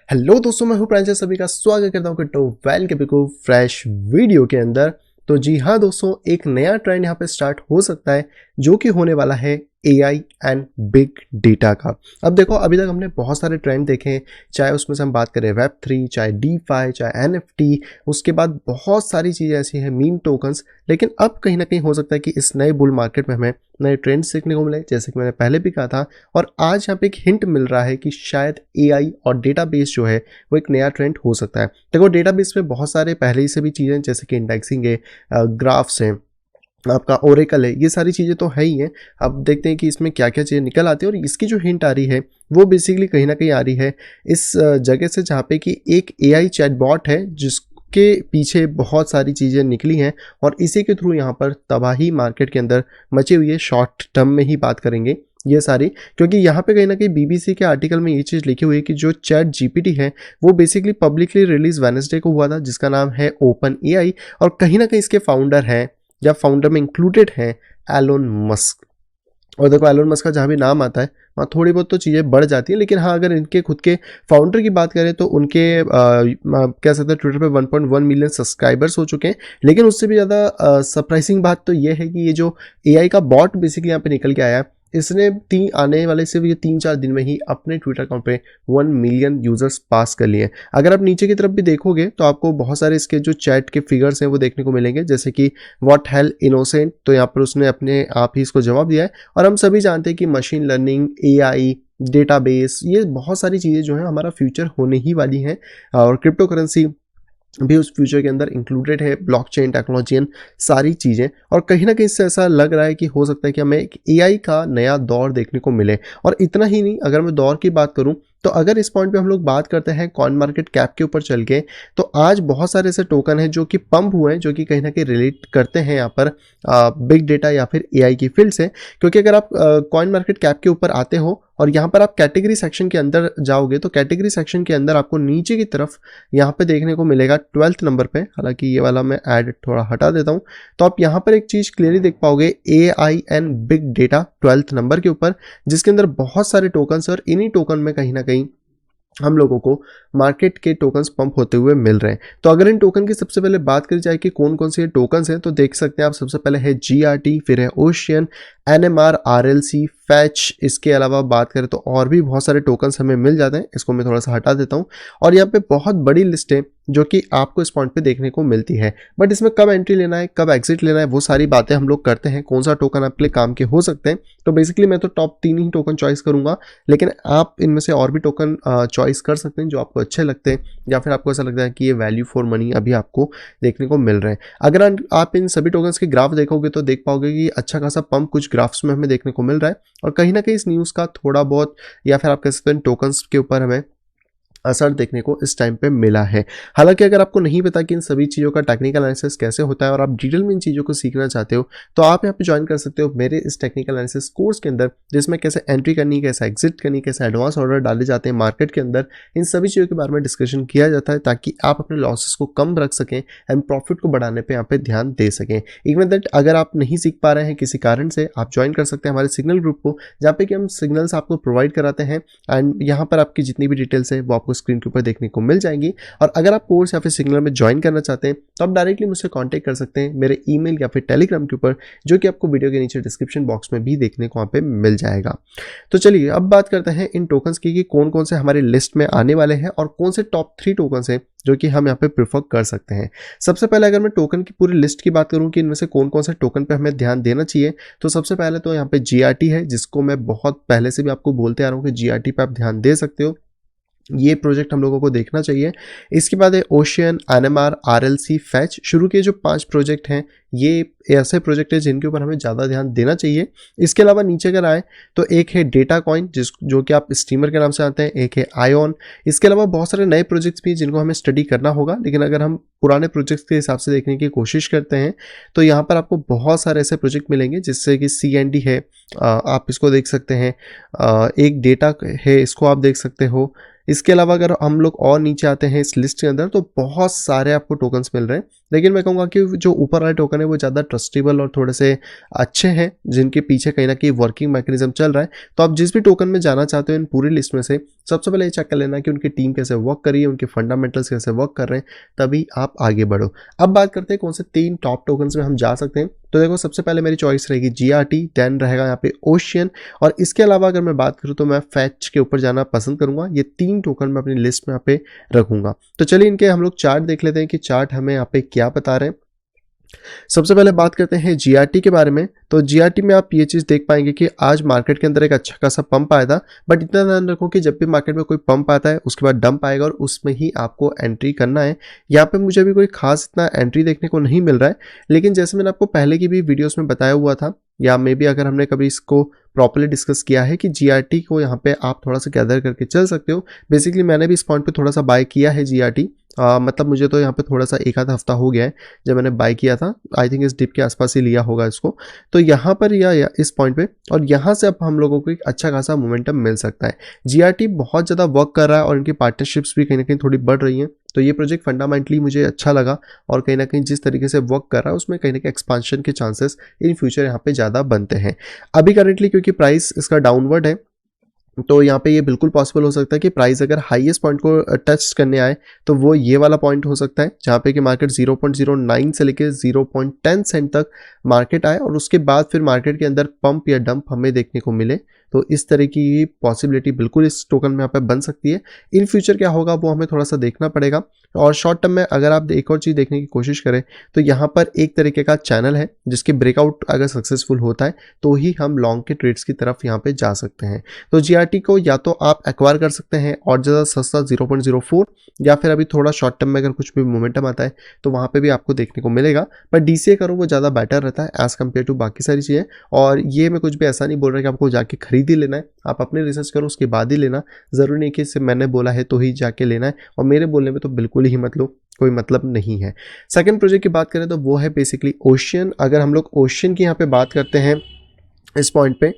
Hello दोस्तों, मैं हूं प्रांजल। सभी का स्वागत करता हूं क्रिप्टो वेल के बिल्कुल फ्रेश वीडियो के अंदर। तो जी हाँ दोस्तों, एक नया ट्रेंड यहाँ पे स्टार्ट हो सकता है जो कि होने वाला है एआई एंड बिग डेटा का। अब देखो, अभी तक हमने बहुत सारे ट्रेंड देखे हैं, चाहे उसमें से हम बात करें वेब 3, चाहे DeFi, चाहे NFT, उसके बाद बहुत सारी चीज़ें ऐसी हैं, मीम टोकन्स। लेकिन अब कहीं ना कहीं हो सकता है कि इस नए बुल मार्केट में हमें नए ट्रेंड्स सीखने को मिले, जैसे कि मैंने पहले भी कहा था। और आज यहाँ पे एक हिंट मिल रहा है कि शायद एआई और डेटाबेस जो है वो एक नया ट्रेंड हो सकता है। देखो, डेटाबेस में बहुत सारे पहले ही से भी चीज़ें, जैसे कि इंडेक्सिंग है, ग्राफ्स हैं, आपका ओरेकल है, ये सारी चीज़ें तो है ही हैं। अब देखते हैं कि इसमें क्या क्या चीज़ें निकल आती है। और इसकी जो हिंट आ रही है वो बेसिकली कहीं ना कहीं आ रही है इस जगह से, जहाँ पे कि एक एआई चैटबॉट है जिसके पीछे बहुत सारी चीज़ें निकली हैं और इसी के थ्रू यहाँ पर तबाही मार्केट के अंदर मची हुई है। शॉर्ट टर्म में ही बात करेंगे ये सारी, क्योंकि यहाँ पे कहीं ना कहीं बीबीसी के आर्टिकल में ये चीज़ लिखी हुई है कि जो चैट जीपीटी है वो बेसिकली पब्लिकली रिलीज वेडनेसडे को हुआ था, जिसका नाम है ओपन एआई। और कहीं ना कहीं इसके फाउंडर हैं या फाउंडर में इंक्लूडेड है एलोन मस्क। और देखो, एलोन मस्क का जहाँ भी नाम आता है वहाँ थोड़ी बहुत तो चीज़ें बढ़ जाती हैं। लेकिन हाँ, अगर इनके खुद के फाउंडर की बात करें तो उनके कह सकते हैं ट्विटर पे 1.1 मिलियन सब्सक्राइबर्स हो चुके हैं। लेकिन उससे भी ज़्यादा सरप्राइजिंग बात तो ये है कि ये जो एआई का बॉट बेसिकली यहाँ पे निकल के आया है, इसने आने वाले सिर्फ ये 3-4 दिन में ही अपने ट्विटर अकाउंट पे 1 मिलियन यूजर्स पास कर लिए। अगर आप नीचे की तरफ भी देखोगे तो आपको बहुत सारे इसके जो चैट के फिगर्स हैं वो देखने को मिलेंगे, जैसे कि व्हाट हेल इनोसेंट, तो यहाँ पर उसने अपने आप ही इसको जवाब दिया है। और हम सभी जानते हैं कि मशीन लर्निंग, एआई, डेटाबेस, ये बहुत सारी चीज़ें जो है हमारा फ्यूचर होने ही वाली हैं। और क्रिप्टो करेंसी भी उस फ्यूचर के अंदर इंक्लूडेड है, ब्लॉकचेन टेक्नोलॉजी एंड सारी चीज़ें। और कहीं ना कहीं इससे ऐसा लग रहा है कि हो सकता है कि हमें एक एआई का नया दौर देखने को मिले। और इतना ही नहीं, अगर मैं दौर की बात करूं तो अगर इस पॉइंट पे हम लोग बात करते हैं कॉइन मार्केट कैप के ऊपर चल के, तो आज बहुत सारे ऐसे टोकन हैं जो कि पंप हुए हैं, जो कि कहीं ना कहीं रिलेट करते हैं यहाँ पर बिग डेटा या फिर एआई की फील्ड से। क्योंकि अगर आप कॉइन मार्केट कैप के ऊपर आते हो और यहाँ पर आप कैटेगरी सेक्शन के अंदर जाओगे, तो कैटेगरी सेक्शन के अंदर आपको नीचे की तरफ यहाँ पे देखने को मिलेगा 12th नंबर पे। हालांकि ये वाला मैं ऐड थोड़ा हटा देता हूँ, तो आप यहाँ पर एक चीज़ क्लियरली देख पाओगे, AI and big data 12th number के ऊपर, जिसके अंदर बहुत सारे टोकन्स और इन्हीं टोकन में कहीं ना कहीं हम लोगों को मार्केट के टोकन्स पंप होते हुए मिल रहे हैं। तो अगर इन टोकन की सबसे पहले बात करी जाए कि कौन कौन से टोकन्स हैं, तो देख सकते हैं आप, सबसे पहले है GRT, फिर है ओशियन, NMR, RLC, फैच। इसके अलावा बात करें तो और भी बहुत सारे टोकन्स हमें मिल जाते हैं। इसको मैं थोड़ा सा हटा देता हूँ। और यहाँ पे बहुत बड़ी लिस्ट है जो कि आपको इस पॉइंट पे देखने को मिलती है। बट इसमें कब एंट्री लेना है, कब एग्जिट लेना है, वो सारी बातें हम लोग करते हैं, कौन सा टोकन आपके लिए काम के हो सकते हैं। तो बेसिकली मैं तो टॉप 3 ही टोकन चॉइस करूंगा, लेकिन आप इनमें से और भी टोकन चॉइस कर सकते हैं जो आपको अच्छे लगते हैं, या फिर आपको ऐसा लगता है कि ये वैल्यू फॉर मनी अभी आपको देखने को मिल रहे हैं। अगर आप इन सभी टोकन्स के ग्राफ देखोगे तो देख पाओगे कि अच्छा खासा पंप कुछ ग्राफ्स में हमें देखने को मिल रहा है। और कहीं ना कहीं इस न्यूज़ का थोड़ा बहुत, या फिर आप कह सकते हैं टोकन्स के ऊपर हमें असर देखने को इस टाइम पे मिला है। हालांकि अगर आपको नहीं पता कि इन सभी चीज़ों का टेक्निकल एनालिसिस कैसे होता है और आप डिटेल में इन चीज़ों को सीखना चाहते हो, तो आप यहाँ पे ज्वाइन कर सकते हो मेरे इस टेक्निकल एनालिसिस कोर्स के अंदर, जिसमें कैसे एंट्री करनी, कैसे एग्जिट करनी, कैसे एडवांस ऑर्डर डाले जाते हैं मार्केट के अंदर, इन सभी चीज़ों के बारे में डिस्कशन किया जाता है, ताकि आप अपने लॉसेस को कम रख सकें एंड प्रॉफिट को बढ़ाने पर यहाँ पे ध्यान दे सकें। इवन दैट अगर आप नहीं सीख पा रहे हैं किसी कारण से, आप ज्वाइन कर सकते हैं हमारे सिग्नल ग्रुप को, जहाँ पे कि हम सिग्नल्स आपको प्रोवाइड कराते हैं। एंड यहाँ पर आपकी जितनी भी डिटेल्स है वो आपको स्क्रीन के ऊपर देखने को मिल जाएंगी। और अगर आप कोर्स या फिर सिग्नल में ज्वाइन करना चाहते हैं तो आप डायरेक्टली मुझसे कांटेक्ट कर सकते हैं मेरे ईमेल या फिर टेलीग्राम के ऊपर, जो कि आपको वीडियो के नीचे डिस्क्रिप्शन बॉक्स में भी देखने को वहाँ पे मिल जाएगा। तो चलिए अब बात करते हैं इन टोकन्स की कि कौन कौन से हमारे लिस्ट में आने वाले हैं और कौन से टॉप 3 टोकन्स हैं जो कि हम यहाँ पे प्रेफर कर सकते हैं। सबसे पहले अगर मैं टोकन की पूरी लिस्ट की बात करूँ कि इनमें से कौन कौन से टोकन पे हमें ध्यान देना चाहिए, तो सबसे पहले तो यहाँ पे GRT है, जिसको मैं बहुत पहले से भी आपको बोलते आ रहा हूँ कि GRT पे आप ध्यान दे सकते हो, ये प्रोजेक्ट हम लोगों को देखना चाहिए। इसके बाद है ओशियन, NMR, RLC, फैच। शुरू के जो 5 प्रोजेक्ट हैं ये ऐसे प्रोजेक्ट है जिनके ऊपर हमें ज़्यादा ध्यान देना चाहिए। इसके अलावा नीचे अगर आए तो एक है डेटा कॉइन, जो कि आप स्टीमर के नाम से आते हैं, एक है आयोन। इसके अलावा बहुत सारे नए प्रोजेक्ट्स भी जिनको हमें स्टडी करना होगा, लेकिन अगर हम पुराने प्रोजेक्ट्स के हिसाब से देखने की कोशिश करते हैं तो यहाँ पर आपको बहुत सारे ऐसे प्रोजेक्ट मिलेंगे, जिससे कि CND है, आप इसको देख सकते हैं, एक डेटा है, इसको आप देख सकते हो। इसके अलावा अगर हम लोग और नीचे आते हैं इस लिस्ट के अंदर तो बहुत सारे आपको टोकन्स मिल रहे हैं, लेकिन मैं कहूँगा कि जो ऊपर वाले टोकन है वो ज़्यादा ट्रस्टेबल और थोड़े से अच्छे हैं, जिनके पीछे कहीं ना कहीं वर्किंग मैकेनिज्म चल रहा है। तो आप जिस भी टोकन में जाना चाहते हो इन पूरी लिस्ट में से सबसे पहले ये चेक कर लेना कि उनकी टीम कैसे वर्क कर रही है, उनके फंडामेंटल्स कैसे वर्क कर रहे हैं, तभी आप आगे बढ़ो। अब बात करते हैं कौन से 3 टॉप टोकन्स में हम जा सकते हैं। तो देखो, सबसे पहले मेरी चॉइस रहेगी GRT, देन रहेगा यहाँ पे ओशियन, और इसके अलावा अगर मैं बात करूँ तो मैं फैच के ऊपर जाना पसंद करूंगा। ये 3 टोकन मैं अपनी लिस्ट में यहाँ पे रखूंगा। तो चलिए इनके हम लोग चार्ट देख लेते हैं कि चार्ट हमें यहाँ पे क्या बता रहे हैं। सबसे पहले बात करते हैं GRT के बारे में। तो GRT में आप ये चीज़ देख पाएंगे कि आज मार्केट के अंदर एक अच्छा खासा पंप आया था, बट इतना ध्यान रखो कि जब भी मार्केट में कोई पंप आता है उसके बाद डंप आएगा और उसमें ही आपको एंट्री करना है। यहाँ पे मुझे भी कोई खास इतना एंट्री देखने को नहीं मिल रहा है, लेकिन जैसे मैंने आपको पहले की भी वीडियोस में बताया हुआ था, या मे बी अगर हमने कभी इसको प्रॉपर्ली डिस्कस किया है कि GRT को यहाँ पे आप थोड़ा सा गैदर करके चल सकते हो। बेसिकली मैंने भी इस पॉइंट पे थोड़ा सा बाय किया है GRT। मतलब मुझे तो यहाँ पे थोड़ा सा एक आधा हफ्ता हो गया है जब मैंने बाय किया था। आई थिंक इस डिप के आसपास ही लिया होगा इसको। तो यहाँ पर या इस पॉइंट पे, और यहाँ से अब हम लोगों को एक अच्छा खासा मोमेंटम मिल सकता है। GRT बहुत ज़्यादा वर्क कर रहा है और इनकी पार्टनरशिप्स भी कहीं ना कहीं थोड़ी बढ़ रही हैं। तो ये प्रोजेक्ट फंडामेंटली मुझे अच्छा लगा, और कहीं ना कहीं जिस तरीके से वर्क कर रहा है उसमें कहीं ना कहीं एक्सपांशन के चांसेस इन फ्यूचर यहाँ पे ज़्यादा बनते हैं। अभी करेंटली क्योंकि प्राइस इसका डाउनवर्ड है, तो यहाँ पे ये बिल्कुल पॉसिबल हो सकता है कि प्राइस अगर हाईएस्ट पॉइंट को टच करने आए तो वो ये वाला पॉइंट हो सकता है, जहाँ पे कि मार्केट 0.09 से लेके 0.10 सेंट तक मार्केट आए और उसके बाद फिर मार्केट के अंदर पंप या डंप हमें देखने को मिले। तो इस तरह की पॉसिबिलिटी बिल्कुल इस टोकन में यहाँ पे बन सकती है। इन फ्यूचर क्या होगा वो हमें थोड़ा सा देखना पड़ेगा। और शॉर्ट टर्म में अगर आप एक और चीज़ देखने की कोशिश करें तो यहाँ पर एक तरीके का चैनल है जिसके ब्रेकआउट अगर सक्सेसफुल होता है तो ही हम लॉन्ग के ट्रेड्स की तरफ यहाँ पे जा सकते हैं। तो GRT को या तो आप एक्वायर कर सकते हैं और ज़्यादा सस्ता 0.04, या फिर अभी थोड़ा शॉर्ट टर्म में अगर कुछ भी मोमेंटम आता है तो वहाँ पे भी आपको देखने को मिलेगा। पर DCA करो वो ज़्यादा बेटर रहता है एज़ कम्पेयर टू बाकी सारी चीज़ें। और ये मैं कुछ भी ऐसा नहीं बोल रहा कि आपको जाके खरीद ही लेना है, आप अपने रिसर्च करो उसके बाद ही लेना। ज़रूरी नहीं कि सिर्फ मैंने बोला है तो ही जाके लेना है, और मेरे बोलने में तो बिल्कुल ही मतलब कोई मतलब नहीं है। सेकंड प्रोजेक्ट की बात करें तो वो है बेसिकली ओशियन। अगर हम लोग ओशियन की यहाँ पे बात करते हैं इस पॉइंट पे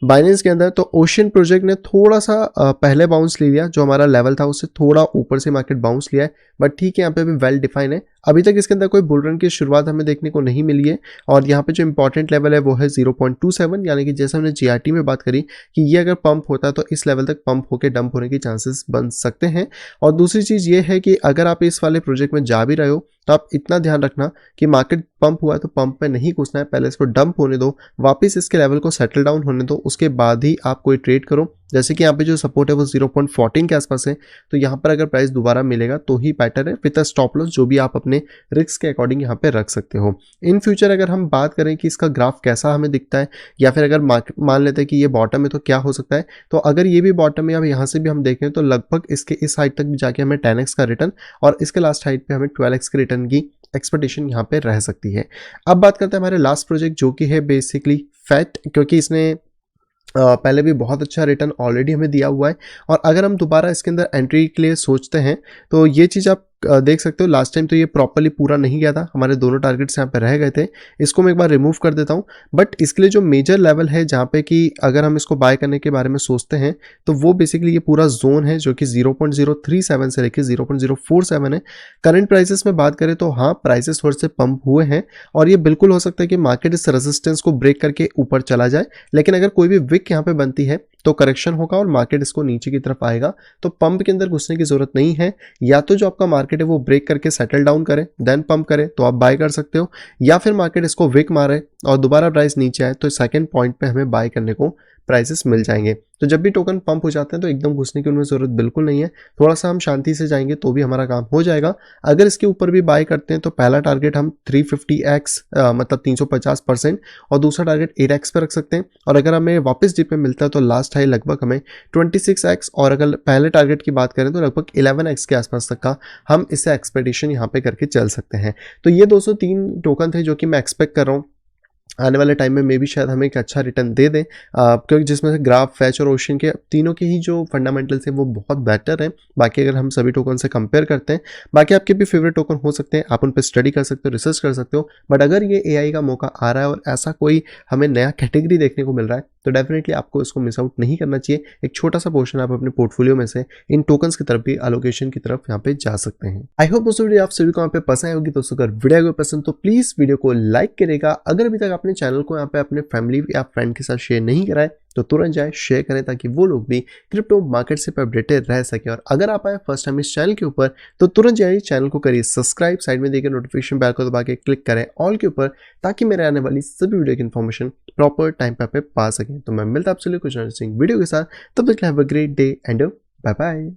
बाइनेंस के अंदर, तो ओशियन प्रोजेक्ट ने थोड़ा सा पहले बाउंस ले लिया, जो हमारा लेवल था उससे थोड़ा ऊपर से मार्केट बाउंस लिया है, बट ठीक है यहाँ पे भी वेल डिफाइन है। अभी तक इसके अंदर कोई बुल रन की शुरुआत हमें देखने को नहीं मिली है, और यहाँ पे जो इंपॉर्टेंट लेवल है वो है 0.27, यानी कि जैसे हमने GRT में बात करी कि ये अगर पंप होता है तो इस लेवल तक पंप होकर डंप होने के चांसेस बन सकते हैं। और दूसरी चीज़ ये है कि अगर आप इस वाले प्रोजेक्ट में जा भी रहे हो तो आप इतना ध्यान रखना कि मार्केट पंप हुआ है तो पंप पे नहीं घुसना है, पहले इसको डंप होने दो, वापस इसके लेवल को सेटल डाउन होने दो, उसके बाद ही आप कोई ट्रेड करो। जैसे कि यहाँ पे जो सपोर्ट है वो 0.14 के आसपास है, तो यहाँ पर अगर प्राइस दोबारा मिलेगा तो ही बेटर है, विद अ स्टॉप लॉस जो भी आप अपने रिस्क के अकॉर्डिंग यहाँ पे रख सकते हो। इन फ्यूचर अगर हम बात करें कि इसका ग्राफ कैसा हमें दिखता है, या फिर अगर मान लेते हैं कि ये बॉटम है तो क्या हो सकता है, तो अगर ये भी बॉटम है या यहाँ से भी हम देखें तो लगभग इसके इस हाइट तक भी जाके हमें 10x का रिटर्न और इसके लास्ट हाइट पे हमें 12x के रिटर्न की एक्सपेक्टेशन यहाँ पे रह सकती है। अब बात करते हैं हमारे लास्ट प्रोजेक्ट जो कि है बेसिकली फैट, क्योंकि इसने पहले भी बहुत अच्छा रिटर्न ऑलरेडी हमें दिया हुआ है, और अगर हम दोबारा इसके अंदर एंट्री के लिए सोचते हैं तो ये चीज़ आप देख सकते हो। लास्ट टाइम तो ये प्रॉपर्ली पूरा नहीं गया था, हमारे दोनों टारगेट्स यहाँ पे रह गए थे। इसको मैं एक बार रिमूव कर देता हूँ, बट इसके लिए जो मेजर लेवल है जहाँ पे कि अगर हम इसको बाय करने के बारे में सोचते हैं तो वो बेसिकली ये पूरा जोन है जो कि 0.037 से लेकर 0.047 है। करंट प्राइसेस में बात करें तो हाँ, प्राइसेस थोड़े से पंप हुए हैं, और ये बिल्कुल हो सकता है कि मार्केट इस रेजिस्टेंस को ब्रेक करके ऊपर चला जाए, लेकिन अगर कोई भी विक यहाँ पे बनती है तो करेक्शन होगा और मार्केट इसको नीचे की तरफ आएगा। तो पंप के अंदर घुसने की जरूरत नहीं है, या तो जो आपका मार्केट है वो ब्रेक करके सेटल डाउन करे देन पंप करे तो आप बाय कर सकते हो, या फिर मार्केट इसको विक मारे और दोबारा प्राइस नीचे आए तो सेकंड पॉइंट पे हमें बाय करने को प्राइसेस मिल जाएंगे। तो जब भी टोकन पंप हो जाते हैं तो एकदम घुसने की उनमें ज़रूरत बिल्कुल नहीं है, थोड़ा सा हम शांति से जाएंगे तो भी हमारा काम हो जाएगा। अगर इसके ऊपर भी बाय करते हैं तो पहला टारगेट हम 350x मतलब 350%, और दूसरा टारगेट 8x पे रख सकते हैं, और अगर हमें वापस डिप में मिलता है तो लास्ट हाई लगभग हमें 26x, और अगर पहले टारगेट की बात करें तो लगभग 11x के आसपास तक का हम इससे एक्सपेक्टेशन यहाँ पे करके चल सकते हैं। तो ये 203 टोकन थे जो कि मैं एक्सपेक्ट कर रहा हूँ आने वाले टाइम में भी शायद हमें एक अच्छा रिटर्न दे दें, क्योंकि जिसमें से ग्राफ, फैच और ओशियन के तीनों के ही जो फंडामेंटल्स हैं वो बहुत बेटर हैं। बाकी अगर हम सभी टोकन से कंपेयर करते हैं, बाकी आपके भी फेवरेट टोकन हो सकते हैं, आप उन पर स्टडी कर सकते हो, रिसर्च कर सकते हो, बट अगर ये AI का मौका आ रहा है और ऐसा कोई हमें नया कैटेगरी देखने को मिल रहा है तो डेफिनेटली आपको इसको मिस आउट नहीं करना चाहिए। एक छोटा सा पोर्शन आप अपने पोर्टफोलियो में से इन टोकन्स की तरफ भी एलोकेशन की तरफ यहाँ पे जा सकते हैं। आई होप दोस्तों वीडियो आप सभी को यहाँ पे पसंद आई होगी। दोस्तों अगर वीडियो को पसंद तो प्लीज वीडियो को लाइक करेगा। अगर अभी तक आपने चैनल को यहाँ पे अपने फैमिली या फ्रेंड के साथ शेयर नहीं करा है तो तुरंत जाए शेयर करें ताकि वो लोग भी क्रिप्टो मार्केट से अपडेटेड रह सके। और अगर आप आए फर्स्ट टाइम इस चैनल के ऊपर तो तुरंत जाइए चैनल को करिए सब्सक्राइब, साइड में देखिए नोटिफिकेशन बेल को दबा के क्लिक करें ऑल के ऊपर ताकि मेरे आने वाली सभी वीडियो की इन्फॉर्मेशन प्रॉपर टाइम पे पा सकें। तो मैं मिलता आपसे कुछ वीडियो के साथ, तब तक have a great day and bye bye.